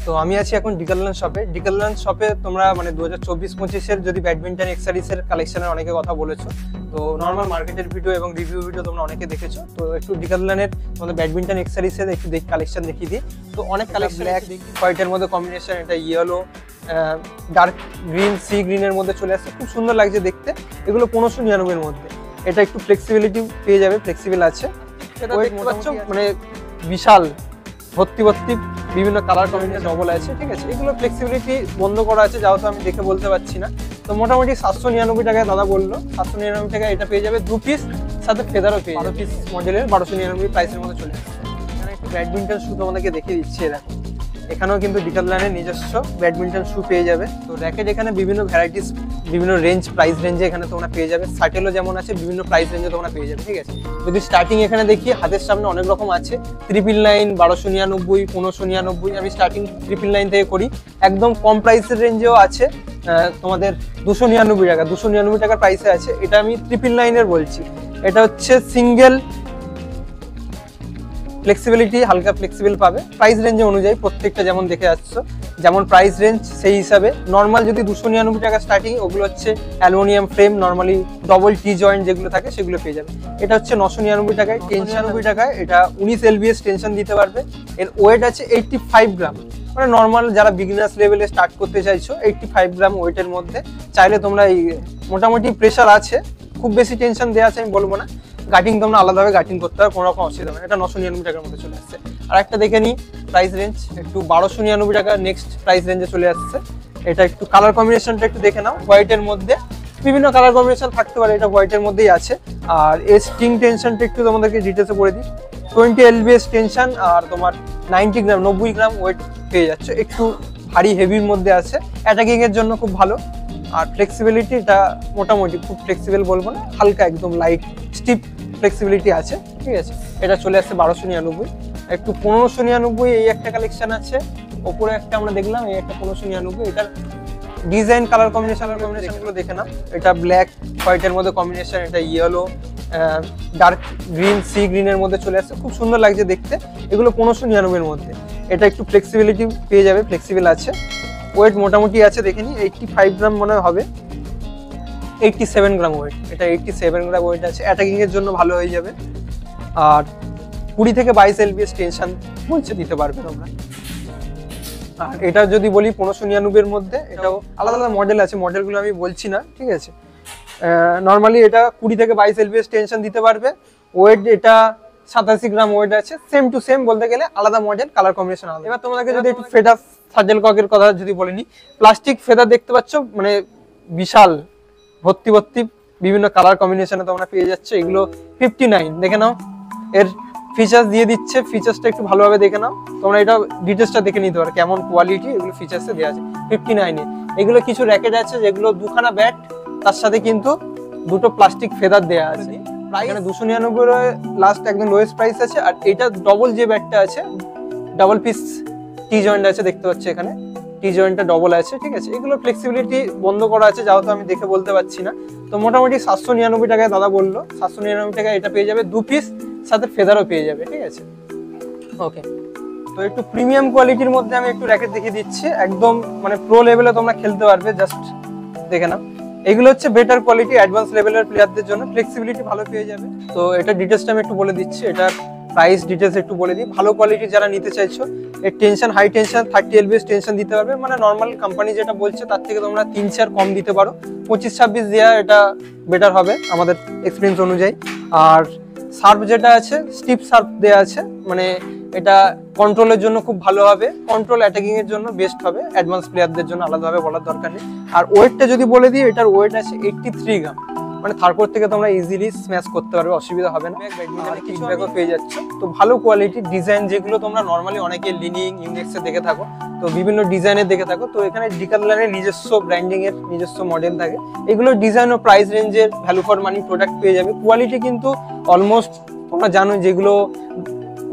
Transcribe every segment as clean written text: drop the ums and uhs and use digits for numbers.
তো আমি আছি এখন ডিকারল্যান্ড শপে। ডিকারল্যান্ড শপে তোমরা মানে 2024-25 যদি ব্যাডমিন্টন এক্সেসরিজের কালেকশনের অনেকে কথা বলেছো, তো নর্মাল মার্কেটের ভিডিও এবং রিভিউ ভিডিও তোমরা অনেকে দেখেছো। তো একটু ডিকারল্যান্ডের তোমাদের ব্যাডমিন্টন এক্সেসরিজের একটু কালেকশন দেখিয়ে দিই। তো অনেক কালেকশন, ব্ল্যাক হোয়াইটের মধ্যে কম্বিনেশন, এটা ইয়েলো ডার্ক গ্রিন সি গ্রিনের মধ্যে চলে আসছে, খুব সুন্দর লাগছে দেখতে। এগুলো 1599 এর মধ্যে। এটা একটু ফ্লেক্সিবিলিটি পেয়ে যাবে, ফ্লেক্সিবল আছে। এটা দেখতে পাচ্ছ মানে বিশাল ভর্তি বিভিন্ন কালার কম্বিনেশন ডবল আছে, ঠিক আছে। এগুলো ফ্লেক্সিবিলিটি বন্ধ করা আছে, যাও তো আমি দেখে বলতে পারছি না। তো মোটামুটি 799 টাকায় দাদা বললো। 799 টাকায় এটা পেয়ে যাবে 2 পিস, সাথে ফেদারও পেয়ে যাবে। 12 পিস মডেলের 1299 প্রাইসের মধ্যে চলে আসছে। এখানে একটু ব্যাডমিন্টন শু তোমাদেরকে দেখিয়ে দিচ্ছি। দেখো এখানেও কিন্তু ডিকারল্যান্ডের নিজস্ব ব্যাডমিন্টন শু পেয়ে যাবে। তো র্যাকেট এখানে বিভিন্ন ভ্যারাইটিস, বিভিন্ন রেঞ্জ, প্রাইস রেঞ্জে এখানে তোমরা পেয়ে যাবে। শাটেলও যেমন আছে বিভিন্ন প্রাইস রেঞ্জে তোমরা পেয়ে যাবে, ঠিক আছে। যদি স্টার্টিং এখানে দেখি, হাতের সামনে অনেক রকম আছে। 999, 1299, 1599। আমি স্টার্টিং 999 থেকে করি। একদম কম প্রাইসের রেঞ্জেও আছে তোমাদের 299 টাকা, 299 টাকার প্রাইসে আছে। এটা আমি 999 এর বলছি। এটা হচ্ছে সিঙ্গেল, ফ্লেক্সিবিলিটি হালকা ফ্লেক্সিবল পাবে প্রাইস রেঞ্জে অনুযায়ী। প্রত্যেকটা যেমন দেখে যাচ্ছ, যেমন প্রাইস রেঞ্জ সেই হিসাবে নর্মাল যদি 299 টাকা স্টার্টিং, ওগুলো হচ্ছে aluminium frame, normally double T joint যেগুলো থাকে সেগুলো পেয়ে যাবে। এটা হচ্ছে 999 টাকায়। 999 টাকায় এটা 19 LBS টেনশন দিতে পারবে। এর ওয়েট আছে 85 গ্রাম, মানে নর্মাল যারা বিগিনার্স লেভেলে স্টার্ট করতে চাইছো 85 গ্রাম ওয়েটের মধ্যে চাইলে তোমরা এই মোটামুটি প্রেশার আছে, খুব বেশি টেনশন দেওয়া আছে আমি বলবো না। গাটিং তোমরা আলাদাভাবে গাটিং করতে হবে, কোনো রকম অসুবিধা নেই। এটা 999 টাকার মধ্যে চলে আসছে। আর একটা দেখে নিই প্রাইস রেঞ্জ, একটু 1299 টাকা নেক্সট প্রাইস রেঞ্জে চলে আসছে। এটা একটু কালার কম্বিনেশনটা একটু দেখে নাও। হোয়াইটের মধ্যে বিভিন্ন কালার কম্বিনেশন থাকতে পারে, এটা হোয়াইটের মধ্যেই আছে। আর এই স্ট্রিং টেনশনটা একটু তোমাদেরকে ডিটেলসে বলে দিই। 20 LBS টেনশন আর তোমার 90 গ্রাম 90 গ্রাম ওয়েট পেয়ে যাচ্ছে। একটু ভারী হেভির মধ্যে আছে, অ্যাটাকিং এর জন্য খুব ভালো। আর ফ্লেক্সিবিলিটি এটা মোটামুটি খুব ফ্লেক্সিবল বলবো না, হালকা একদম লাইট স্টিপ ফ্লেক্সিবিলিটি আছে, ঠিক আছে। এটা চলে আসছে 1299। একটু 1599 এই একটা কালেকশন আছে। ওপরে একটা আমরা দেখলাম, এই একটা 1599। এটার ডিজাইন কালার কম্বিনেশনগুলো দেখে নাও। এটা ব্ল্যাক হোয়াইটের মধ্যে কম্বিনেশন, এটা ইয়েলো ডার্ক গ্রিন সি গ্রিনের মধ্যে চলে আসছে, খুব সুন্দর লাগছে দেখতে। এগুলো 1599 এর মধ্যে। এটা একটু ফ্লেক্সিবিলিটি পেয়ে যাবে, ফ্লেক্সিবল আছে। ওয়েট মোটামুটি আছে দেখে নিই, 85 গ্রাম মনে হবে, 87 গ্রাম ওয়েট। এটা 87 গ্রাম ওয়েট আছে, অ্যাটাকিং এর জন্য ভালো হয়ে যাবে। আর 20 থেকে 22 LBS টেনশন বলছে দিতে পারবে তোমরা। আর এটা যদি বলি 1599 এর মধ্যে, এটাও আলাদা আলাদা মডেল আছে, মডেলগুলো আমি বলছি না, ঠিক আছে। নর্মালি এটা 20 থেকে 22 LBS টেনশন দিতে পারবে। ওয়েট এটা 87 গ্রাম ওয়েট আছে। সেম টু সেম বলতে গেলে, আলাদা মডেল, কালার কম্বিনেশন আলাদা। এবার তোমাদেরকে যদি একটু ফেদার শাটল ককের কথা যদি বলিনি, প্লাস্টিক ফেদার দেখতে পাচ্ছ, মানে বিশাল ভর্তি বিভিন্ন কালার কম্বিনেশনে তোমরা পেয়ে যাচ্ছ। এগুলো 59 দেখে নাও। এর ফিচার্স দিয়ে দিচ্ছে, ফিচার্সটা একটু ভালোভাবে দেখে নাও তোমরা। এটা ডিটেলসটা দেখে নিতে পারো কেমন কোয়ালিটি, এগুলো ফিচার্সে দেওয়া আছে 59-এ। এগুলো কিছু র্যাকেট আছে যেগুলো দুখানা ব্যাট, তার সাথে কিন্তু দুটো প্লাস্টিক ফেদার দেওয়া আছে। এখানে 299 লাস্ট একদম লোয়েস্ট প্রাইস আছে। আর এটা ডবল যে ব্যাটটা আছে, ডাবল পিস টি জয়েন্ট আছে, দেখতে পাচ্ছ এখানে টি জয়েন্টটা ডবল আছে, ঠিক আছে। এগুলো ফ্লেক্সিবিলিটি বন্ধ করা আছে, যাও তো আমি দেখে বলতে পারছি না। তো মোটামুটি 799 টাকায় দাদা বললো। 799 টাকায় এটা পেয়ে যাবে 2 পিস, সাথে ফেদারও পেয়ে যাবে, ঠিক আছে। ওকে, তো একটু প্রিমিয়াম কোয়ালিটির মধ্যে আমি একটু র্যাকেট দেখিয়ে দিচ্ছি। একদম মানে প্রো লেভেলে তোমরা খেলতে পারবে, জাস্ট দেখে নাও। এগুলো হচ্ছে বেটার কোয়ালিটি, অ্যাডভান্স লেভেলের প্লেয়ারদের জন্য, ফ্লেক্সিবিলিটি ভালো পেয়ে যাবে। তো এটা ডিটেলসটা আমি একটু বলে দিচ্ছি। এটার প্রাইস ডিটেলস একটু বলে দিই। ভালো কোয়ালিটি যারা নিতে চাইছো, এর tension high tension 30 LBS tension দিতে পারবে, মানে নর্মাল কোম্পানি যেটা বলছে তার থেকে তোমরা 3-4 কম দিতে পারো। 25-26 দেওয়া এটা বেটার হবে আমাদের এক্সপিরিয়েন্স অনুযায়ী। আর সার্ভ যেটা আছে, স্টিপ সার্ভ দেওয়া আছে, মানে এটা কন্ট্রোলের জন্য খুব ভালো হবে, কন্ট্রোল অ্যাটাকিং এর জন্য বেস্ট হবে, অ্যাডভান্স প্লেয়ারদের জন্য আলাদাভাবে বলার দরকার নেই। আর ওয়েটটা যদি বলে দিই, এটার ওয়েট আছে 83 গ্রাম, মানে থার্ড থেকে তোমরা ইজিলি স্ম্যাশ করতে পারবে, অসুবিধা হবে না। ব্যাডমিন্টনে কিকব্যাকও পেয়ে যাচ্ছে। তো ভালো কোয়ালিটির ডিজাইন, যেগুলো তোমরা নর্মালি অনেকে লিনিং ইউনিক্সে দেখে থাকো, তো বিভিন্ন ডিজাইনের দেখে থাকো। তো এখানে ডিকারল্যান্ডের নিজস্ব ব্র্যান্ডিং এর নিজস্ব মডেল থাকে। এগুলো ডিজাইন ও প্রাইস রেঞ্জের ভ্যালু ফর মানি প্রোডাক্ট পেয়ে যাবে। কোয়ালিটি কিন্তু অলমোস্ট তোমরা জানো, যেগুলো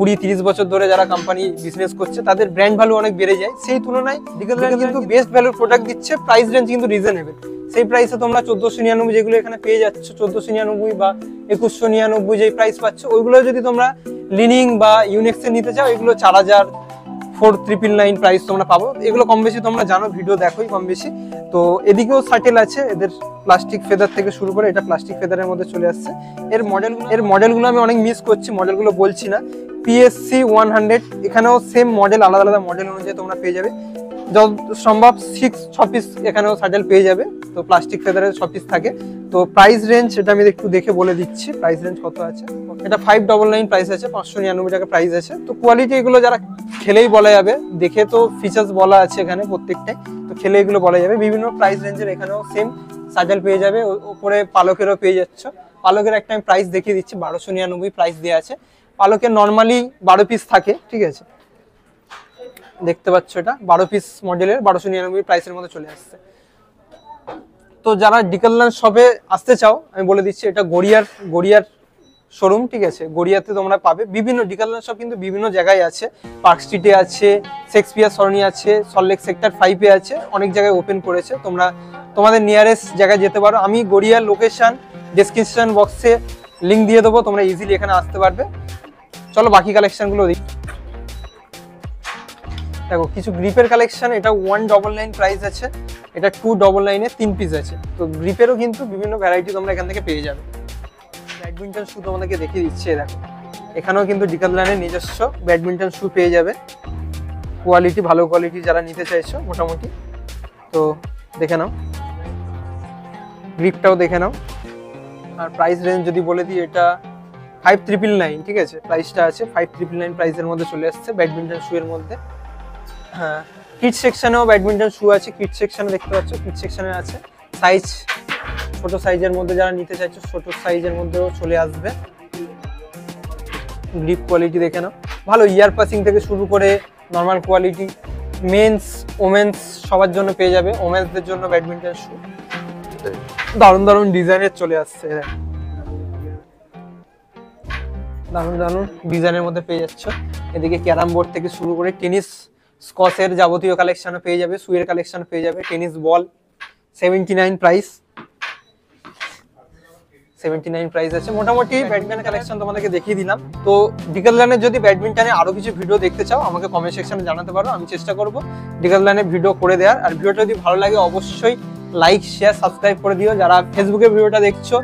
20-30 বছর ধরে যারা কোম্পানি বিজনেস করছে তাদের ব্র্যান্ড ভ্যালু অনেক বেড়ে যায়। সেই তুলনায় ডিকারল্যান্ড কিন্তু বেস্ট ভ্যালুর প্রোডাক্ট দিচ্ছে, প্রাইস রেঞ্জ কিন্তু রিজনেবল। সেই প্রাইসে তোমরা 1499 যেগুলো এখানে পেয়ে যাচ্ছ, 1499 বা 2199 যেই প্রাইস পাচ্ছ, ওইগুলো যদি তোমরা লিনিং বা ইউনিক্সে নিতে চাও, এগুলো 4000 4999 প্রাইস তোমরা পাবো। এগুলো কম বেশি তোমরা জানো, ভিডিও দেখোই কম বেশি। তো এদিকেও শাটেল আছে, এদের প্লাস্টিক ফেদার থেকে শুরু করে এটা প্লাস্টিক ফেদারের মধ্যে চলে আসছে। এর মডেলগুলো আমি অনেক মিস করছি, মডেলগুলো বলছি না। PSC 100, এখানেও সেম মডেল, আলাদা আলাদা মডেল অনুযায়ী তোমরা পেয়ে যাবে। যত সম্ভব 6 পিস এখানেও শাটেল পেয়ে যাবে। তো প্লাস্টিক ফেদারের 6 পিস থাকে। তো প্রাইস রেঞ্জ এটা আমি একটু দেখে বলে দিচ্ছি, প্রাইস রেঞ্জ কত আছে। এটা 599 প্রাইস আছে, 599 টাকা প্রাইস আছে। তো কোয়ালিটি এগুলো যারা খেলেই বলা যাবে, দেখে তো ফিচার্স বলা আছে এখানে প্রত্যেকটাই, তো খেলে এগুলো বলা যাবে। বিভিন্ন প্রাইস রেঞ্জের এখানেও সেম শাটেল পেয়ে যাবে। উপরে পালকেরও পেয়ে যাচ্ছ। পালকের একটা আমি প্রাইস দেখিয়ে দিচ্ছি, 1299 প্রাইস দেওয়া আছে। পালকের নর্মালি 12 পিস থাকে, ঠিক আছে, দেখতে পাচ্ছ এটা 12 পিস মডেলের 1299 প্রাইসের মধ্যে চলে আসছে। তো যারা ডিকাললান শপে আসতে চাও আমি বলে দিচ্ছি, এটা গড়িয়ার শোরুম, ঠিক আছে, গড়িয়াতে তোমরা পাবে। বিভিন্ন ডিকাললান শপ কিন্তু বিভিন্ন জায়গায় আছে, পার্ক স্ট্রিটে আছে, শেক্সপিয়ার সরণি আছে, সল্টলেক সেক্টর 5-এ আছে, অনেক জায়গায় ওপেন করেছে। তোমরা তোমাদের নিয়ারেস্ট জায়গায় যেতে পারো। আমি গড়িয়ার লোকেশন ডেসক্রিপশন বক্সে লিঙ্ক দিয়ে দেবো, তোমরা ইজিলি এখানে আসতে পারবে। চলো বাকি কালেকশনগুলো দেখি। দেখো কিছু গ্রিপের কালেকশন, এটা 199 প্রাইস আছে, এটা 299 3 পিস আছে। তো গ্রিপেরও কিন্তু বিভিন্ন ভ্যারাইটি তোমরা এখান থেকে পেয়ে যাবে। ব্যাডমিন্টন শু তোমাদেরকে দেখিয়ে দিচ্ছে, দেখো এখানেও কিন্তু ডিকাললানের নিজস্ব ব্যাডমিন্টন শু পেয়ে যাবে। কোয়ালিটি ভালো কোয়ালিটি যারা নিতে চাইছো মোটামুটি, তো দেখে নাও, গ্রিপটাও দেখে নাও। আর প্রাইস রেঞ্জ যদি বলে দিই, এটা 5999, ঠিক আছে, প্রাইসটা আছে 5999 প্রাইসের মধ্যে চলে আসছে ব্যাডমিন্টন শু এর মধ্যে। হ্যাঁ, কিড সেকশনেও ব্যাডমিন্টন শু আছে, কিড সেকশনে দেখতে পাচ্ছ, কিড সেকশনে আছে। সাইজ ছোট সাইজের মধ্যে যারা নিতে চাইছো, ছোট সাইজের মধ্যেও চলে আসবে। গ্রিপ কোয়ালিটি দেখে নাও, ভালো। ইয়ার পাসিং থেকে শুরু করে নর্মাল কোয়ালিটি, মেন্স ওমেন্স সবার জন্য পেয়ে যাবে। ওমেন্সদের জন্য ব্যাডমিন্টন শু দারুণ দারুণ ডিজাইনের চলে আসছে, দারুণ দারুণ ডিজাইনের মধ্যে পেয়ে যাচ্ছ। এদিকে ক্যারাম বোর্ড থেকে শুরু করে টেনিস স্কচের যাবতীয় কালেকশনও পেয়ে যাবে, সুয়ের কালেকশন পেয়ে যাবে। টেনিস বল 79 প্রাইস, 79 প্রাইস আছে। মোটামুটি ব্যাডমিন্টন কালেকশন তোমাদেরকে দেখিয়ে দিলাম। তো ডিকাললানের যদি ব্যাডমিন্টনে আরো কিছু ভিডিও দেখতে চাও আমাকে কমেন্ট সেকশনে জানাতে পারো, আমি চেষ্টা করব ডিকাললানের ভিডিও করে দেওয়ার। আর ভিডিওটা যদি ভালো লাগে অবশ্যই লাইক শেয়ার সাবস্ক্রাইব করে দিও। যারা ফেসবুকে ভিডিওটা দেখছো,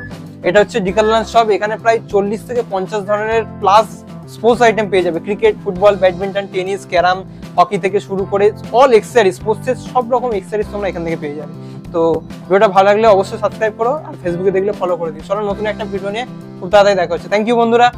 এটা হচ্ছে ডিকাললান শপ। এখানে প্রায় 40 থেকে 50 ধরনের প্লাস স্পোর্টস আইটেম পেয়ে যাবে। Cricket, football, badminton, tennis, carrom, hockey থেকে শুরু করে অল এক্সেসরিজ, স্পোর্টসের সব রকম এক্সেসরিজ তোমরা এখান থেকে পেয়ে যাবে। তো ভিডিওটা ভালো লাগলে অবশ্যই সাবস্ক্রাইব করো, আর ফেসবুকে দেখলে ফলো করে দিও। চলো নতুন একটা ভিডিও নিয়ে খুব তাড়াতাড়ি দেখা হচ্ছে। থ্যাংক ইউ বন্ধুরা।